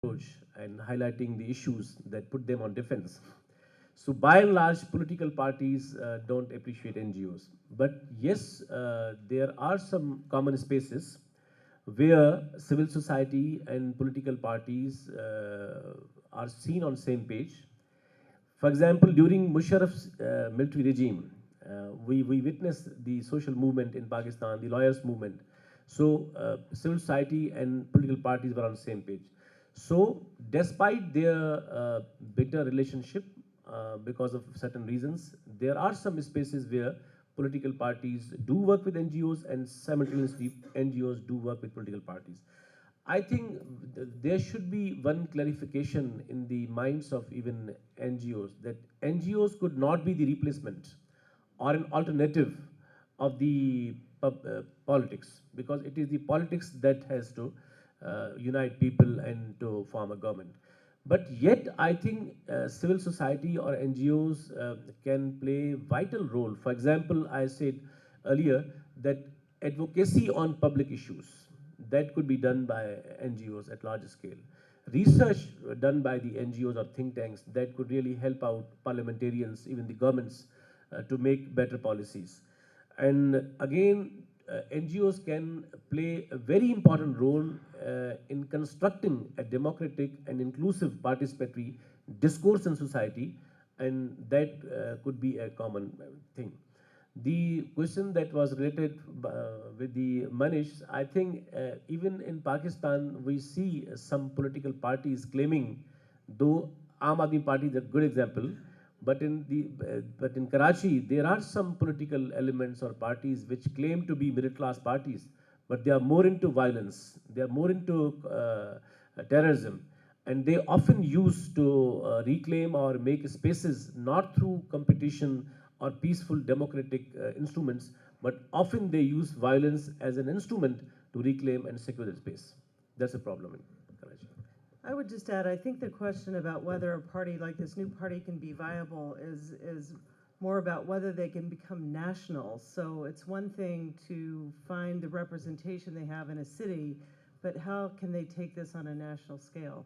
approach and highlighting the issues that put them on defense. So by and large, political parties don't appreciate NGOs. But yes, there are some common spaces where civil society and political parties are seen on same page. For example, during Musharraf's military regime, we witnessed the social movement in Pakistan, the lawyers' movement. So civil society and political parties were on the same page. So despite their bitter relationship, because of certain reasons, there are some spaces where political parties do work with NGOs and simultaneously NGOs do work with political parties. I think there should be one clarification in the minds of even NGOs that NGOs could not be the replacement or an alternative of the politics, because it is the politics that has to unite people and to form a government. But yet, I think civil society or NGOs can play vital role. For example, I said earlier that advocacy on public issues that could be done by NGOs at larger scale. Research done by the NGOs or think tanks that could really help out parliamentarians, even the governments, to make better policies. And again, NGOs can play a very important role in constructing a democratic and inclusive participatory discourse in society, and that could be a common thing. The question that was related with the Manish, I think even in Pakistan, we see some political parties claiming, though Aam Aadmi Party is a good example, but in Karachi, there are some political elements or parties which claim to be middle class parties, but they are more into violence, they are more into terrorism, and they often use to reclaim or make spaces not through competition or peaceful democratic instruments, but often they use violence as an instrument to reclaim and secure the space. That's a problem in Karachi. I would just add, I think the question about whether a party like this new party can be viable is more about whether they can become national. So it's one thing to find the representation they have in a city, but how can they take this on a national scale?